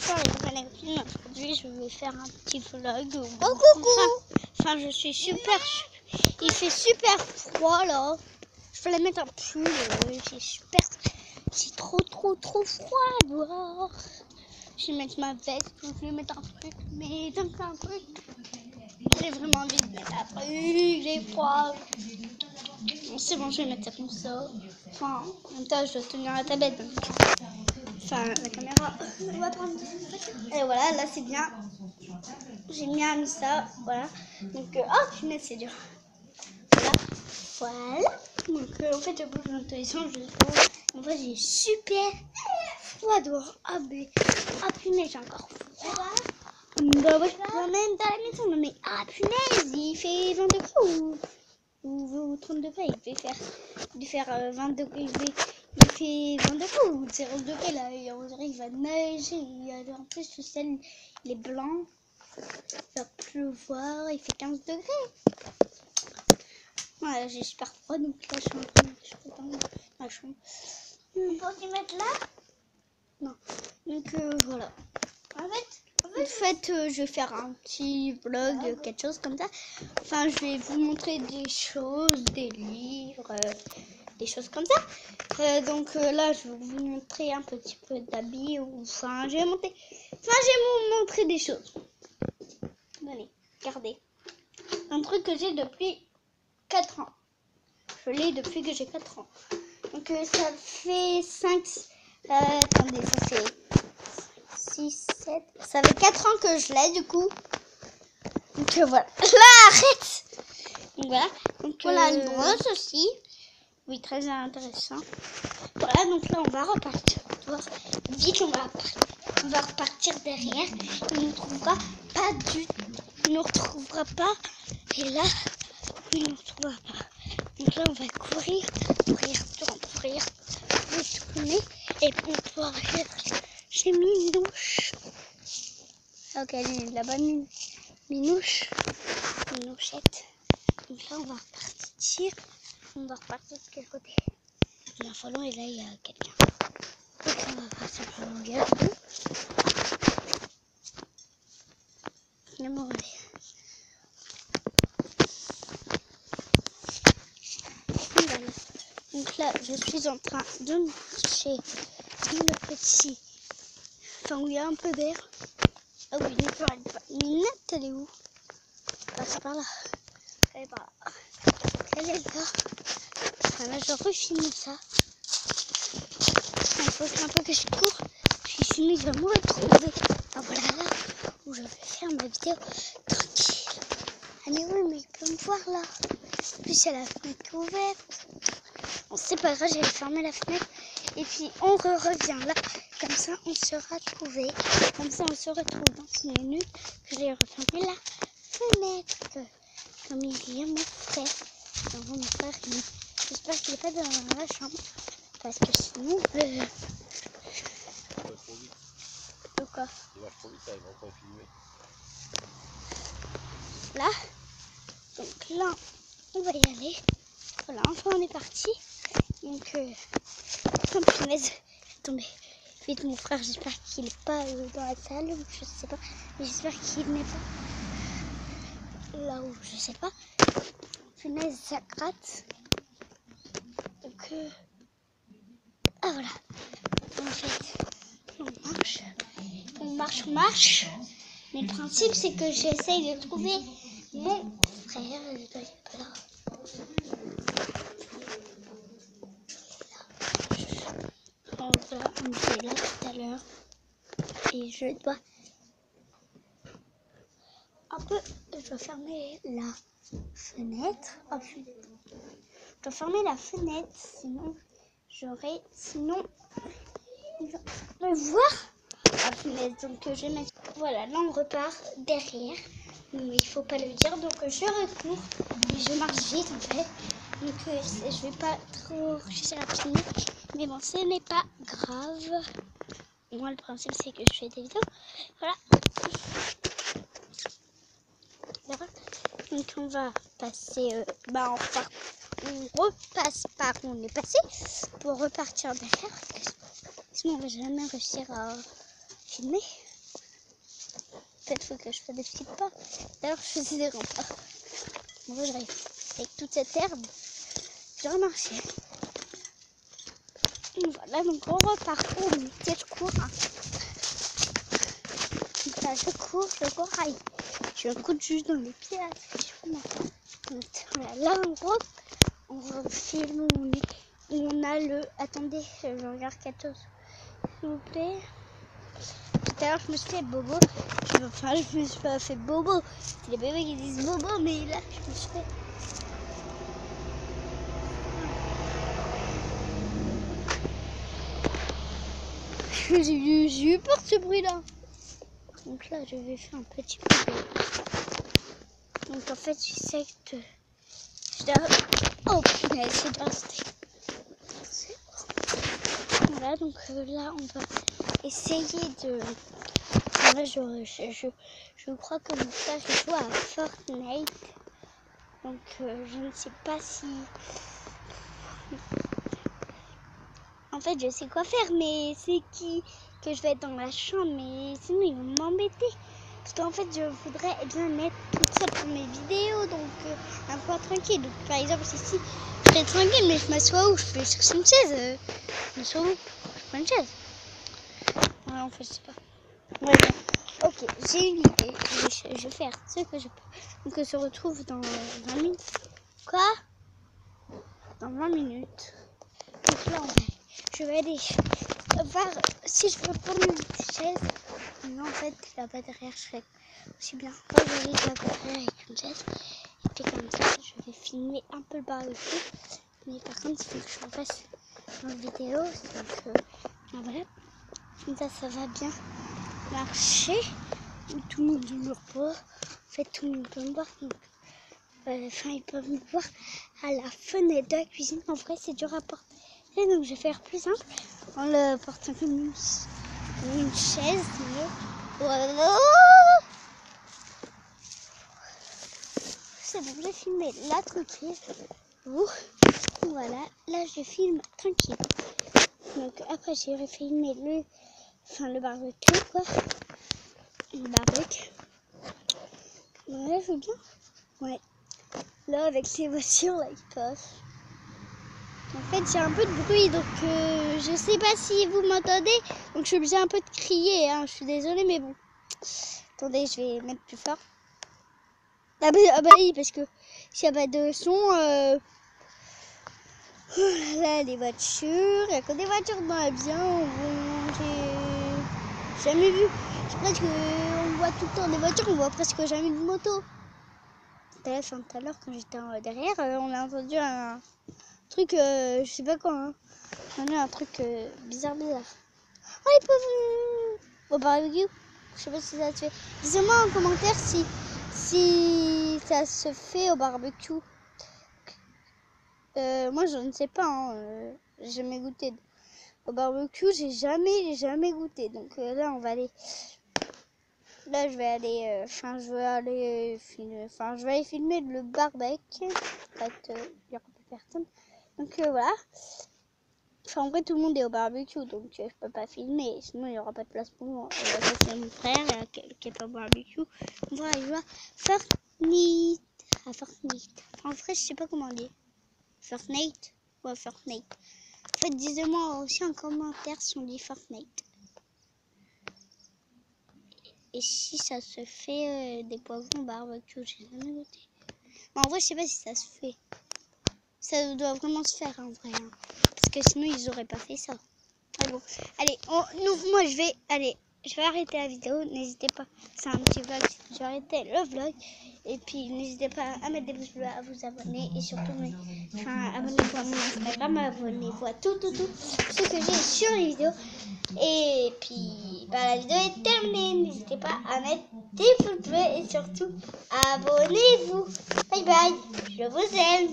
Bonjour les copines, aujourd'hui je vais faire un petit vlog. Oh coucou. Enfin je suis super, il fait super froid là. Je vais la mettre un pull, il fait super, c'est trop froid dehors. Je vais mettre ma veste, je vais mettre un truc, mais tant que c'est un truc, j'ai vraiment envie de mettre un truc, j'ai froid. Bon, c'est bon, je vais mettre ça comme ça. Enfin, en même temps je dois tenir la tablette donc... Enfin, la caméra. On va prendre. Et voilà, là c'est bien. J'ai bien mis ça. Voilà. Donc, oh punaise, c'est dur. Voilà. Donc, en fait, je bouge dans tous les sens. En fait, j'ai super froid dehors. Ah, mais. Ah, punaise, j'ai encore froid. Bah, ouais, même dans la maison. Non, mais. Ah, punaise, il fait 20 degrés ou 30 degrés. Il va faire 20 degrés. Il fait 20 degrés ou 0 degrés là, et on dirait qu'il va neiger. En plus, le ciel il est blanc, il va pleuvoir, il fait 15 degrés. Voilà, j'ai super froid, donc là je suis dans ma chambre. Pour t'y mettre là? Non. Donc voilà. En fait, je vais faire un petit vlog, quelque chose comme ça. Enfin, je vais vous montrer des choses, des livres, des choses comme ça. Donc là, je vais vous montrer un petit peu d'habits. Enfin, je vais vous montrer des choses. Allez, regardez. Un truc que j'ai depuis 4 ans. Je l'ai depuis que j'ai 4 ans. Donc ça fait 5... attendez, ça fait 6, 7... Ça fait 4 ans que je l'ai du coup. Donc voilà. Là, arrête. Donc voilà. Donc Voilà une brosse aussi. Oui, très intéressant. Voilà, donc là on va repartir. Vite, on va repartir derrière. Il ne nous retrouvera pas il ne nous retrouvera pas. Et là, il ne nous retrouvera pas. Donc là on va courir, tourner et on pouvoir aller chez Minouche. Ok, elle est là-bas, Minouchette. Donc là on va repartir. On va repartir de quel côté? Il y a un salon et là il y a quelqu'un. Donc on va partir par le gars. Finalement, voilà. Donc là je suis en train de marcher dans le petit. Enfin où il y a un peu d'air. Ah oui, Ninette, elle est où? Ah, c'est par là. Elle est par là. Elle est là. Voilà, je refilme ça. Il faut un peu que je cours. Puis sinon, il va me retrouver. Ah voilà, là où je vais faire ma vidéo tranquille. Ah mais oui, mais il peut me voir là. En plus, il y a la fenêtre qui est ouverte. Bon, c'est pas grave, j'ai fermé la fenêtre. Et puis, on revient là. Comme ça, on sera trouvé. Comme ça, on se retrouve dans 1 minute. Je vais refermer la fenêtre. Comme il y a mon frère. Donc, mon frère, j'espère qu'il n'est pas dans la chambre. Parce que sinon... De quoi? Il va trop vite, il va encore filmer. Là. Donc là, on va y aller. Voilà, enfin on est parti. Donc, oh punaise, tombé. Vite mon frère, j'espère qu'il n'est pas dans la salle, ou je sais pas. Mais j'espère qu'il n'est pas là où je sais pas. Punaise, ça gratte. Donc, ah voilà. En fait, on marche. Mais le principe, c'est que j'essaye de trouver mon frère. Il doit être pas là. Voilà, on était là tout à l'heure. Et je dois je dois fermer la fenêtre. Oh, je dois fermer la fenêtre, sinon il va me voir. Ah, fenêtre, donc je vais mettre. Voilà, là on repart derrière. Mais il faut pas le dire, donc je recours. Et je marche vite en fait. Donc je vais pas trop réussir à filmer. Mais bon, ce n'est pas grave. Moi, le principe, c'est que je fais des vidéos. Voilà. Donc, on va passer... on repasse par où on est passé pour repartir derrière. Sinon, on va jamais réussir à filmer. fait, il faut que je fasse des petits pas. D'ailleurs, je faisais des remparts. En vrai, j'arrive avec toute cette herbe. Je dois marcher. Voilà, donc on reparcourt. Je cours. Hein. Là, je cours. Aïe. J'ai un coup de jus dans les pieds. Là, là on refilme où on a le... Attendez, je regarde quelque chose. S'il vous plaît. Tout à l'heure, je me suis fait bobo. Je me suis pas fait bobo. C'est les bébés qui disent bobo, mais là, je me suis fait... J'ai eu peur de ce bruit-là. Donc là, je vais faire un petit peu de... Donc en fait, je sais que... Oh punaise, c'est pas resté. Voilà, donc là, on va essayer de... Là, je crois que mon frère joue à Fortnite. Donc je ne sais pas si... En fait, je sais quoi faire, mais c'est que je vais être dans la chambre, mais sinon ils vont m'embêter. Parce qu'en fait, je voudrais bien être toute seule pour mes vidéos, donc un peu tranquille. Donc par exemple, ici, je serais tranquille, mais je m'assois où? Je peux chercher une chaise. Je m'assois où? Je prends une chaise. Ouais, en fait, je sais pas. Ouais, bon. Ok, j'ai une idée. Je vais faire ce que je peux. Donc on se retrouve dans 20 minutes. Quoi? Dans 20 minutes. Donc là, je vais aller voir si je peux prendre une chaise. Mais en fait, là-bas derrière, je serais aussi bien rejoindre là-bas derrière avec une chaise. Et puis comme ça, je vais filmer un peu le barbecue. Mais par contre, il faut que je refasse une vidéo. Donc voilà. Comme ça va bien marcher. Tout le monde me repose. En fait, tout le monde peut me voir. Donc, ils peuvent me voir à la fenêtre de la cuisine. En vrai, c'est dur à porter. Et donc, je vais faire plus simple en le portant comme une chaise. Mais... Voilà. C'est bon, j'ai filmé là tranquille. Voilà, là je filme tranquille. Donc après, j'irai filmer le barbecue, quoi. Le barbecue. Ouais, c'est bien. Ouais. Là, avec les voitures, là, ils passent. En fait, j'ai un peu de bruit, donc je sais pas si vous m'entendez. Donc, je suis obligée un peu de crier, hein. Je suis désolée, mais bon. Attendez, je vais mettre plus fort. Ah bah oui, parce que s'il n'y a pas de son... Oh là, les voitures. Il n'y a que des voitures dans l'avion. J'ai jamais vu. Je pense qu'on voit tout le temps des voitures, on voit presque jamais de moto. Tout à l'heure, quand j'étais derrière, on a entendu un truc, je sais pas quoi. Hein. On a un truc bizarre. Oh, les pauvres au barbecue. Je sais pas si ça se fait. Dites-moi en commentaire si ça se fait au barbecue. Moi, je ne sais pas. Hein. J'ai jamais goûté. Au barbecue, j'ai jamais goûté. Donc là, on va aller... Là, je vais aller... je vais aller filmer le barbecue. En fait, il n'y aura plus personne. Donc voilà. Enfin, en vrai, tout le monde est au barbecue, donc je peux pas filmer. Sinon, il n'y aura pas de place pour moi. Ça, c'est mon frère qui est pas au barbecue. On va aller voir Fortnite. Ah, Fortnite. En vrai, je sais pas comment on dit. Fortnite ou Fortnite. En fait, dites-moi aussi en commentaire si on dit Fortnite. Et si ça se fait des poivrons barbecue, j'ai jamais goûté. Mais en vrai, je sais pas si ça se fait. Ça doit vraiment se faire en vrai. Hein. Parce que sinon, ils auraient pas fait ça. Mais bon, allez, moi je vais arrêter la vidéo. N'hésitez pas, c'est un petit vlog. Je vais arrêter le vlog. Et puis, n'hésitez pas à mettre des pouces bleus, à vous abonner. Et surtout, abonnez-vous à mon Instagram, abonnez-vous à tout ce que j'ai sur les vidéos. Et puis, la vidéo est terminée. N'hésitez pas à mettre des pouces bleus et surtout, abonnez-vous. Bye bye, je vous aime.